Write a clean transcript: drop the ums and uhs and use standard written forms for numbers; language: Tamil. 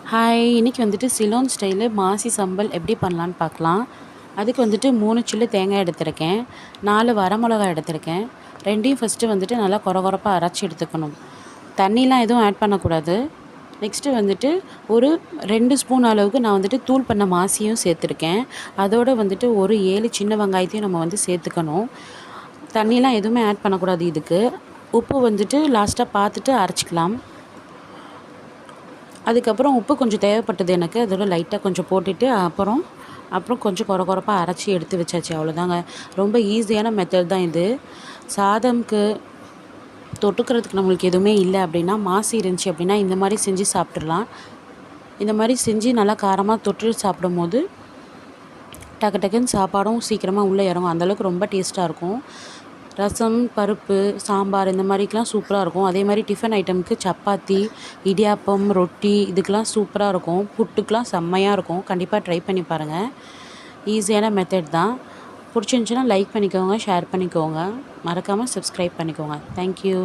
ஹாய், இன்றைக்கி வந்துட்டு சிலோன் ஸ்டைலு மாசி சம்பல் எப்படி பண்ணலான்னு பார்க்கலாம். அதுக்கு வந்துட்டு 3 சில்லு தேங்காய் எடுத்திருக்கேன், 4 வரமிளகாய் எடுத்திருக்கேன். ரெண்டையும் ஃபஸ்ட்டு வந்துட்டு நல்லா கொரகொரப்பாக அரைச்சி எடுத்துக்கணும். தண்ணிலாம் எதுவும் ஆட் பண்ணக்கூடாது. நெக்ஸ்ட்டு வந்துட்டு ஒரு 2 ஸ்பூன் அளவுக்கு நான் வந்துட்டு தூள் பண்ண மாசியும் சேர்த்துருக்கேன். அதோடு வந்துட்டு ஒரு 7 சின்ன வெங்காயத்தையும் நம்ம வந்து சேர்த்துக்கணும். தண்ணிலாம் எதுவுமே ஆட் பண்ணக்கூடாது இதுக்கு. உப்பு வந்துட்டு லாஸ்ட்டாக பார்த்துட்டு அரைச்சிக்கலாம். அதுக்கப்புறம் உப்பு கொஞ்சம் தேவைப்பட்டது எனக்கு. அதோட லைட்டாக கொஞ்சம் போட்டுட்டு அப்புறம் கொஞ்சம் கொரகொரப்பாக அரைச்சி எடுத்து வச்சாச்சு. அவ்வளோதாங்க. ரொம்ப ஈஸியான மெத்தட் தான் இது. சாதம்க்கு தொட்டுக்கிறதுக்கு நம்மளுக்கு எதுவுமே இல்லை அப்படின்னா, மாசி இருந்துச்சு அப்படின்னா இந்த மாதிரி செஞ்சு சாப்பிட்றலாம். இந்த மாதிரி செஞ்சு நல்லா காரமாக தொட்டு சாப்பிடும்போது டக்கு டக்குன்னு சாப்பாடும் சீக்கிரமாக உள்ளே இறங்கும். அந்தளவுக்கு ரொம்ப டேஸ்ட்டாக இருக்கும். ரசம், பருப்பு, சாம்பார் இந்த மாதிரிக்கெலாம் சூப்பராக இருக்கும். அதே மாதிரி டிஃபன் ஐட்டமுக்கு சப்பாத்தி, இடியாப்பம், ரொட்டி இதுக்கெலாம் சூப்பராக இருக்கும். புட்டுக்கெலாம் செம்மையாக இருக்கும். கண்டிப்பாக ட்ரை பண்ணி பாருங்கள். ஈஸியான மெத்தட் தான். பிடிச்சிருந்துச்சின்னா லைக் பண்ணிக்கோங்க, ஷேர் பண்ணிக்கோங்க. மறக்காமல் சப்ஸ்கிரைப் பண்ணிக்கோங்க. தேங்க்யூ.